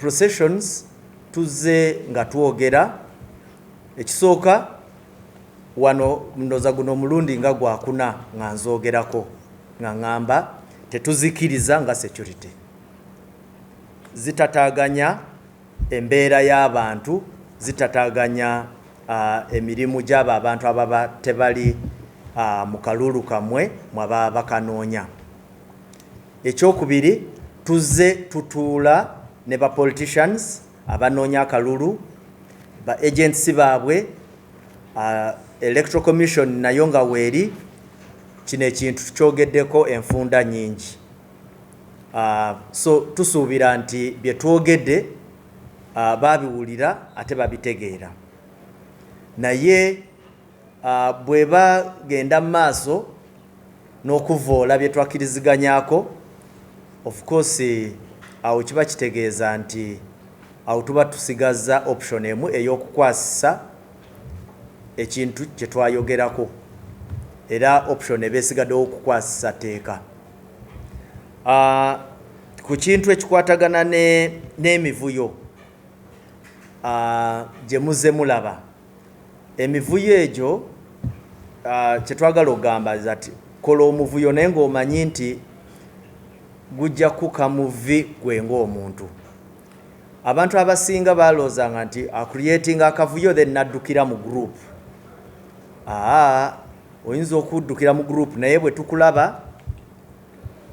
processions tuze nga twogera ekisooka wano ndoza guno mulundi nga gwakuna nga nzogerako nga ngamba tetuzikiriza nga security zitataganya embeera y'abantu zitataganya emirimu gy'abo abantu ababa tebali mu kalulu kamwe mwaba bakanoonya. Ekyokubiri tuze tutuula ne ba politicians abanoonya akalulu ba agency baabwe electoral commission nayo nga weeri kino ekintu kyogeddeko enfunda nyingi. So tusuubira nti bye twogedde babiwulira ate babitegeera naye bwe bagenda mu maaso n'okuvoola bye twakkiriziganyako of course awo kiba kitegeeza nti awo tuba tusigazza option emu ey'okukwasisa ekintu kye twayogerako era option eba esigaddewo okukwasisa teeka. Ku kintu ekikwatagana n'emivuyo gye muzze mulaba emivuyo egyo kye twagala okugamba ati kola omuvuyo naye ng'omanyi nti gujja kuka muvi gwe ng'omuntu. Abantu abasinga baloozanga nti acreating akavuyo then naddukira mu group. Oyinza okuddukira mu group naye bwe tukulaba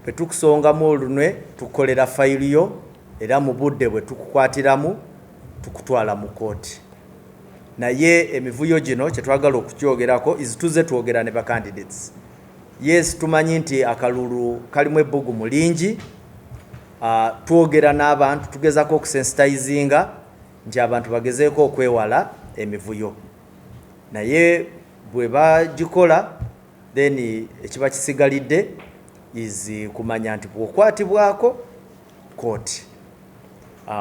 bwe tukusongamu olunwe tukolera fayiro yo era mu budde bwe tukukwatiramu tukutwala mu kooti. Naye emivuyo gino kye twagala okukyogerako tuze twogera ne ba candidates. Yes, tumanyi nti akalulu kalimu ebbugumu lingi. Twogera n'abantu tugezako okusensitizinga nti abantu bagezeeko okwewala emivuyo. Naye bwe bagikola then ekiba kisigalidde is kumanya nti bw'okwatibwako kooti.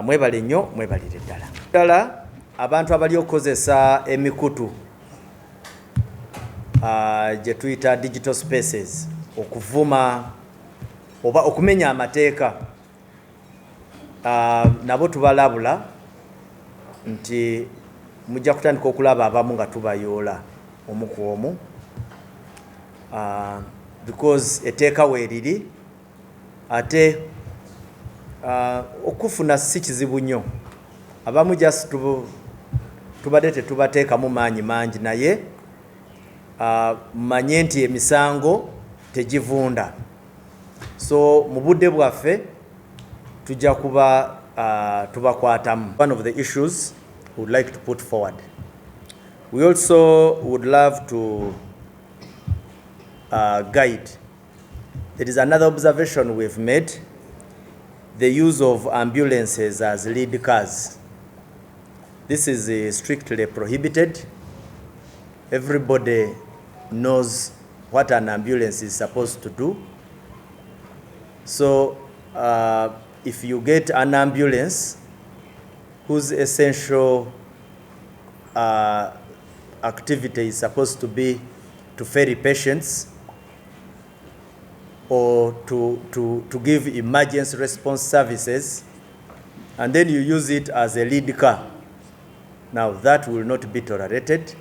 Mwebale nnyo, mwebalire ddala. Ddala abantu abali okukozesa emikutu gye tuyita digital spaces okuvuma oba okumenya amateeka nabo tubalabula nti mujja kutandika okulaba abamu nga tubayoola omu ku omu because eteeka weeriri ate okufuna si kizibu nnyo. Abamu just tubadde tetubateekamu maanyi mangi naye manye nti emisango tegivunda. So mu budde bwaffe tujja kuba tubakwatamu. One of the issues we would like to put forward. We also would love to guide. There is another observation we've made, the use of ambulances as lead cars. This is strictly prohibited. Everybody knows what an ambulance is supposed to do. So if you get an ambulance whose essential activity is supposed to be to ferry patients or to give emergency response services, and then you use it as a lead car, now that will not be tolerated,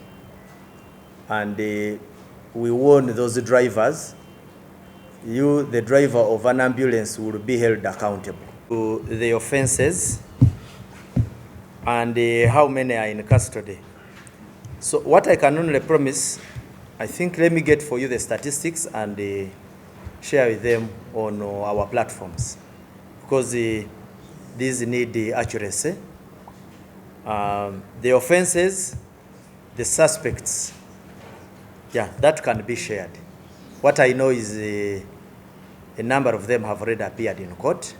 and we warn those drivers, you, the driver of an ambulance, will be held accountable to the offenses and how many are in custody. So what I can only promise, I think, let me get for you the statistics and share with them on our platforms, because these need accuracy. The offenses, the suspects, yeah, that can be shared. What I know is a number of them have already appeared in court,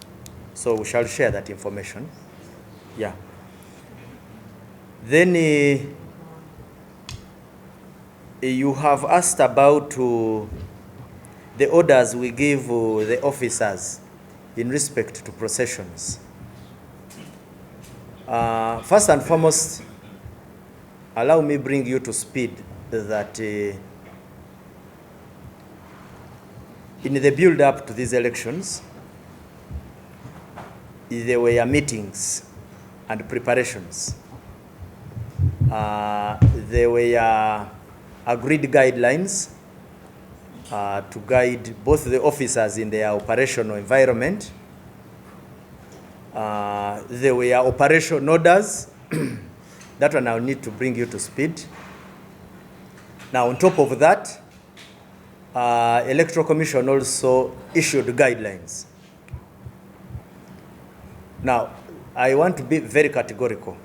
so we shall share that information. Yeah. Then you have asked about the orders we give the officers in respect to processions. First and foremost, allow me bring you to speed that in the build-up to these elections, there were meetings and preparations. There were agreed guidelines to guide both the officers in their operational environment. There were operation orders. That one I'll need to bring you to speed. Now, on top of that, Electoral Commission also issued guidelines. Now, I want to be very categorical.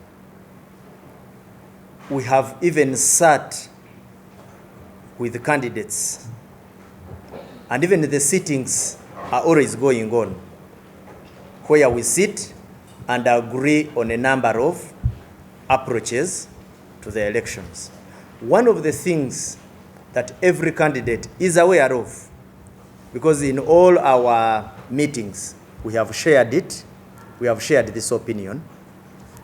We have even sat with the candidates, and even the sittings are always going on, where we sit and agree on a number of approaches to the elections. One of the things that every candidate is aware of, because in all our meetings we have shared it, we have shared this opinion,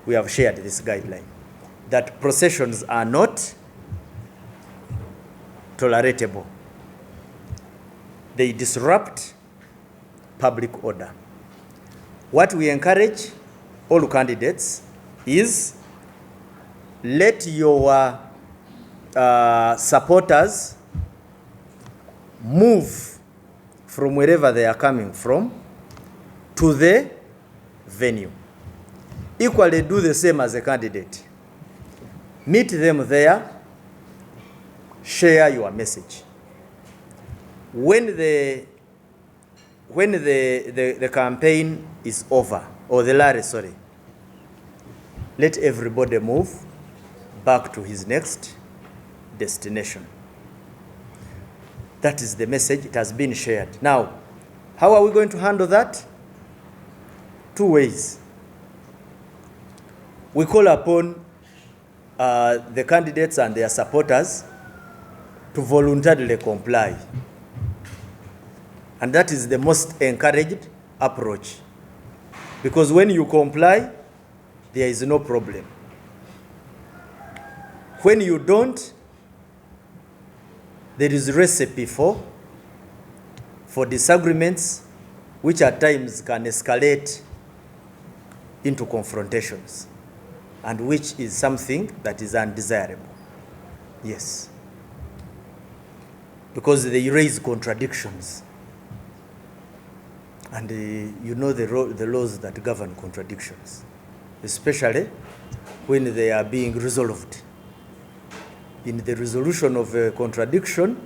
we have shared this guideline, that processions are not tolerable. They disrupt public order. What we encourage all candidates is let your supporters move from wherever they are coming from to the venue. Equally do the same as a candidate. Meet them there, share your message. When the campaign is over, or the rally, sorry, let everybody move back to his next destination. That is the message. It has been shared. Now, how are we going to handle that? Two ways. We call upon the candidates and their supporters to voluntarily comply. And that is the most encouraged approach. Because when you comply, there is no problem. When you don't, there is recipe for disagreements, which at times can escalate into confrontations, and which is something that is undesirable. Yes. Because they raise contradictions. And you know the laws that govern contradictions, especially when they are being resolved. In the resolution of a contradiction,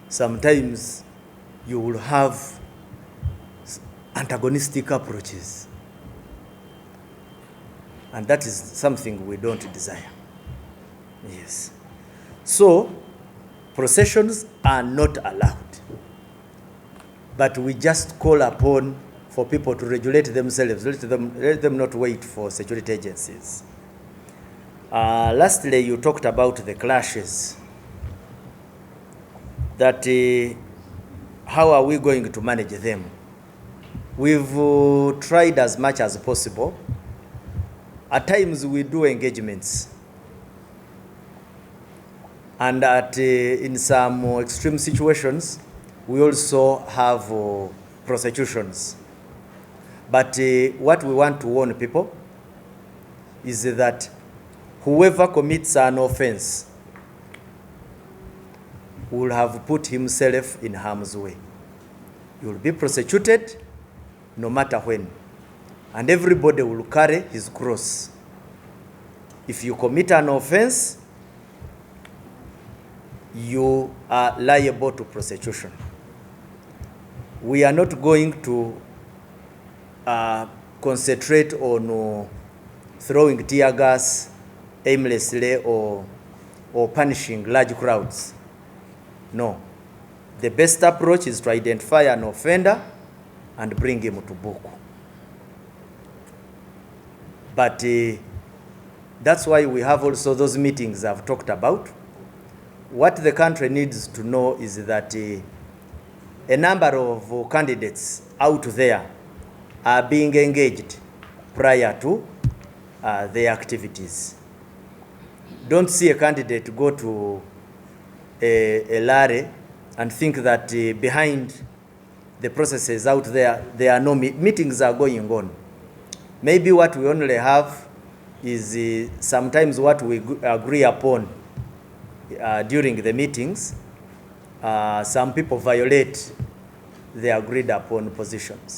sometimes you will have antagonistic approaches. And that is something we don't desire. Yes. So, processions are not allowed. But we just call upon for people to regulate themselves, let them not wait for security agencies. Lastly, you talked about the clashes. That how are we going to manage them? We've tried as much as possible. At times we do engagements. And in some extreme situations, we also have prosecutions. But what we want to warn people is that whoever commits an offense will have put himself in harm's way. He will be prosecuted no matter when. And everybody will carry his cross. If you commit an offense, you are liable to prosecution. We are not going to concentrate on throwing tear gas aimlessly or punishing large crowds. No. The best approach is to identify an offender and bring him to book. But that's why we have also those meetings I've talked about. What the country needs to know is that a number of candidates out there are being engaged prior to their activities. Don't see a candidate go to a rally and think that behind the processes out there, there are no meetings are going on. Maybe what we only have is sometimes what we agree upon during the meetings. Some people violate the agreed upon positions.